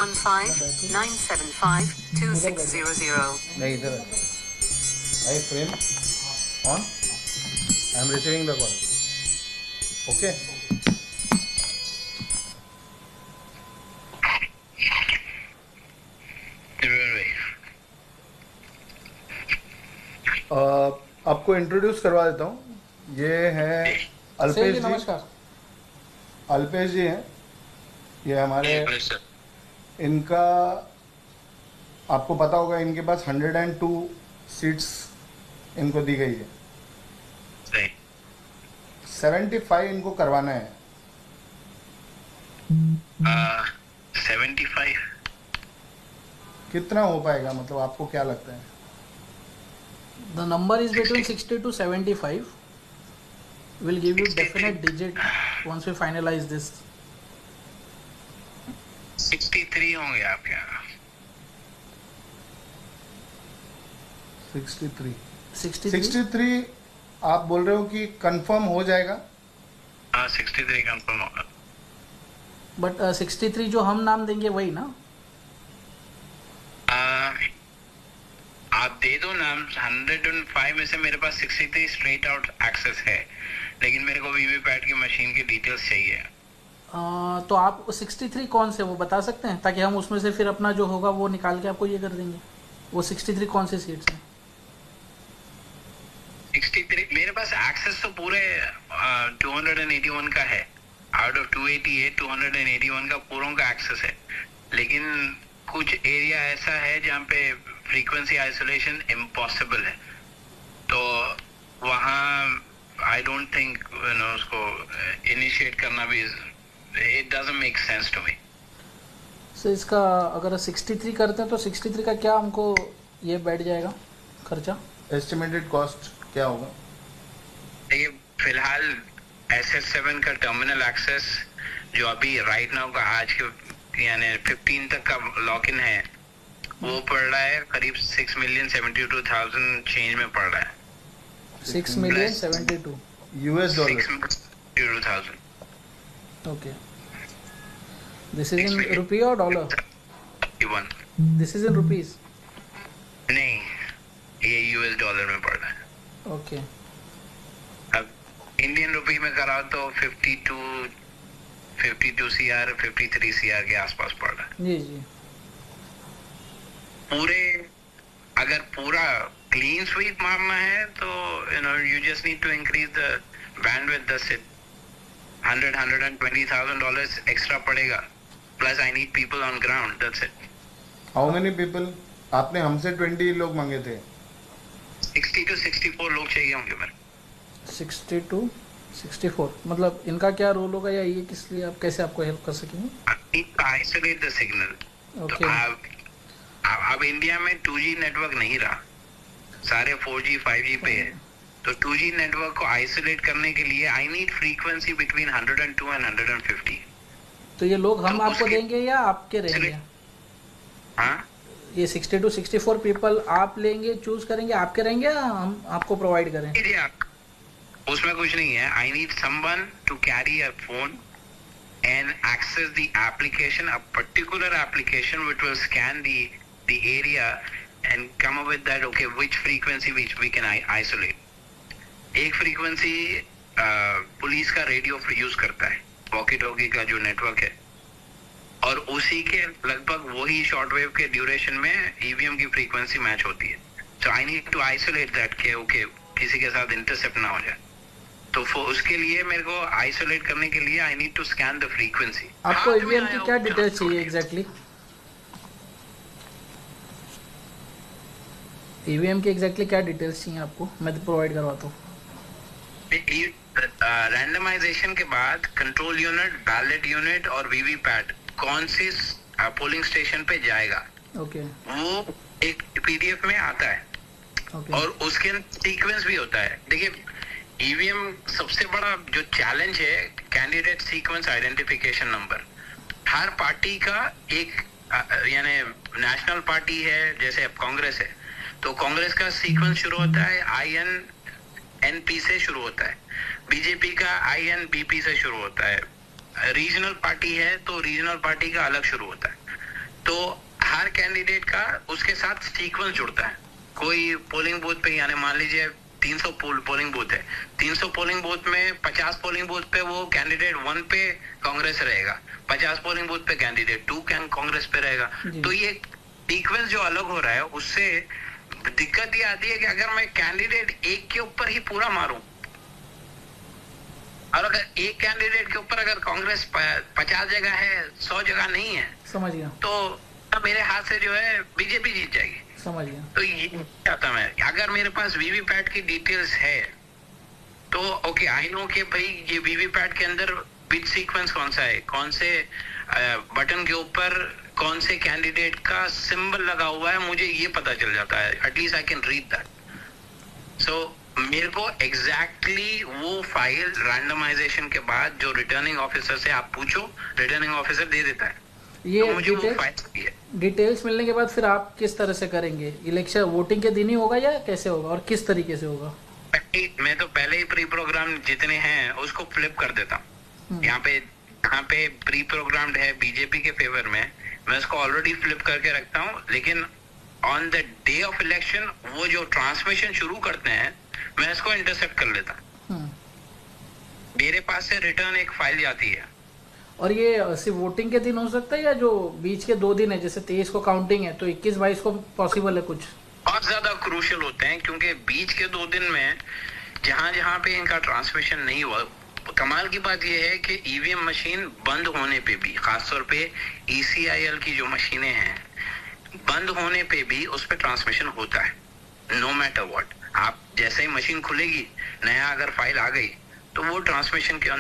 975-975-2600. नहीं इधर I frame on I am receiving the call okay आपको इंट्रोड्यूस करवा देता हूँ ये है अल्पेश जी। नमस्कार। अल्पेश जी हैं ये हमारे इनका आपको पता होगा इनके पास 102 सीट्स इनको दी गई है 75 इनको करवाना है 75 कितना हो पाएगा मतलब आपको क्या लगता है The number is between 60 to 75. We'll give you definite digit once we finalize this. 63 होंगे आपके यहाँ 63 63. आप बोल रहे हो कि कंफर्म हो जाएगा 63 कंफर्म होगा But 63 जो हम नाम देंगे वही ना? आप दे दो नाम 105 में से मेरे पास 63 स्ट्रेट आउट एक्सेस है लेकिन मेरे को वीवीपैट की मशीन की डिटेल्स चाहिए तो आप 63 कौन से वो बता सकते हैं ताकि हम उसमें से फिर अपना जो होगा वो निकाल के आपको ये कर देंगे। वो 63 कौन से सीट्स हैं? 63 मेरे पास एक्सेस तो पूरे 281 का है आउट ऑफ 288 281 का पूरों का एक्सेस है लेकिन कुछ एरिया ऐसा है जहाँ पे फ्रीक्वेंसी आइसोलेशन इम्पॉसिबल है तो वहाँ आई डोंट थिंक उसको इनिशिएट करना भी it doesn't make sense to me. So इसका अगर 63 करते हैं तो 63 का क्या हमको ये बैठ जाएगा खर्चा? एस्टिमेटेड कॉस्ट क्या होगा? देखिए फिलहाल SS7 का टर्मिनल एक्सेस जो अभी राइट नाउ का आज के यानी 15 तक का लॉक इन है वो पड़ रहा है करीब 6,72,000 चेंज में पड़ रहा है 6,72,000 US dollar 6,72,000 okay. This is in rupee और dollar? 31 this is in rupees? नहीं ये US डॉलर में पड़ रहा है ओके। अब इंडियन रुपी में कराओ तो 52 CR 53 CR के आसपास पड़ रहा है जी जी। अगर पूरा क्लीन स्वीप मारना है तो you just need to increase the bandwidth that's it $120,000 extra पड़ेगा plus I need people on ground that's it। How many people? आपने हमसे 20 लोग मांगे थे 60 to 64 लोग चाहिए होंगे मेरे 60 to 64 मतलब इनका क्या रोल होगा या ये किस लिए आप कैसे आपको हेल्प कर सकेंगे? Isolate the signal okay. अब इंडिया में 2G नेटवर्क नहीं रहा सारे 4G 5G पे है तो 2G नेटवर्क को आइसोलेट करने के लिए I need frequency between 102 and 150। तो ये लोग हम आपको देंगे या आपके रहेंगे? हाँ ये 60 to 64 पीपल आप लेंगे चूज करेंगे आपके रहेंगे या हम आपको प्रोवाइड करें? उसमें कुछ नहीं है I need someone to carry a phone and access the application, a particular application which will scan the area and come up with that okay which frequency which we can isolate। एक frequency police का radio use करता है walkie talkie का जो network है और उसी के लगभग वही शॉर्टवेव के ड्यूरेशन में EVM की फ्रीक्वेंसी मैच होती है so I need to isolate that कि okay किसी के साथ इंटरसेप्ट ना हो जाए तो उसके लिए मेरे को आइसोलेट करने के लिए I need to scan the frequency. आपको EVM की क्या डिटेल्स चाहिए एग्जैक्टली? EVM की एग्जैक्टली क्या डिटेल्स चाहिए आपको? मैं तो प्रोवाइड करवाता हूँ। रैंडमाइजेशन के बाद कंट्रोल यूनिट बैलेट यूनिट और वीवीपैट कौन सी पोलिंग स्टेशन पे जाएगा ओके वो एक PDF में आता है और उसके सीक्वेंस भी होता है। देखिए EVM सबसे बड़ा जो चैलेंज है कैंडिडेट सीक्वेंस आइडेंटिफिकेशन नंबर। हर पार्टी का एक यानी नेशनल पार्टी है जैसे अब कांग्रेस है तो कांग्रेस का सीक्वेंस शुरू होता है INNP से शुरू होता है, बीजेपी का INBP से शुरू होता है, रीजनल पार्टी है तो रीजनल पार्टी का अलग शुरू होता है। तो हर कैंडिडेट का उसके साथ सीक्वेंस जुड़ता है। कोई पोलिंग बूथ पे, यानी मान लीजिए 300 पोलिंग बूथ है, 300 पोलिंग बूथ में 50 पोलिंग बूथ पे वो कैंडिडेट 1 पे कांग्रेस रहेगा, 50 पोलिंग बूथ पे कैंडिडेट 2 कांग्रेस पे रहेगा। तो ये सीक्वेंस जो अलग हो रहा है, उससे दिक्कत ये आती है कि अगर मैं कैंडिडेट एक के ऊपर ही पूरा मारूं, और अगर एक कैंडिडेट के ऊपर अगर कांग्रेस 50 जगह है, 100 जगह नहीं है, समझ गया, तो मेरे हाथ से जो है बीजेपी जीत जाएगी। समझ गया। तो ये चाहता मैं, अगर मेरे पास वीवीपैट की डिटेल्स है तो ओके, आई नो कि भाई ये वीवीपैट के अंदर बिट सीक्वेंस कौन सा है, कौन से बटन के ऊपर कौन से कैंडिडेट का सिंबल लगा हुआ है, मुझे ये पता चल जाता है। At least I can read that. So मेरे को एग्जैक्टली वो फाइल रैंडमाइजेशन के बाद जो रिटर्निंग ऑफिसर से आप पूछो, रिटर्निंग ऑफिसर दे देता है। ये तो मुझे वो फाइल चाहिए। डिटेल्स मिलने के बाद फिर आप किस तरह से करेंगे? इलेक्शन वोटिंग के दिन ही होगा या कैसे होगा और किस तरीके से होगा? मैं तो पहले ही प्री प्रोग्राम जितने हैं उसको फ्लिप कर देता हूँ। यहाँ पे प्री प्रोग्राम्ड है बीजेपी के फेवर में, मैं उसको ऑलरेडी फ्लिप करके रखता हूँ। लेकिन on the day of election वो जो ट्रांसमिशन शुरू करते हैं, मैं इसको इंटरसेप्ट कर लेता हूँ। मेरे पास से रिटर्न एक फाइल जाती है। और ये सिर्फ वोटिंग के दिन हो सकता है या जो बीच के 2 दिन है, जैसे 23 को काउंटिंग है तो 21-22 को पॉसिबल है कुछ? बहुत ज्यादा क्रूशियल होते हैं, क्योंकि बीच के 2 दिन में जहां पे इनका ट्रांसमिशन नहीं हुआ, कमाल की बात यह है कि ईवीएम मशीन बंद होने पे भी, खासतौर पे ECIL की जो मशीनें हैं, बंद होने पे भी उस पर ट्रांसमिशन होता है, नो मैटर व्हाट। आप जैसे ही मशीन खुलेगी, नया अगर फाइल आ गई, तो वो ट्रांसमिशन के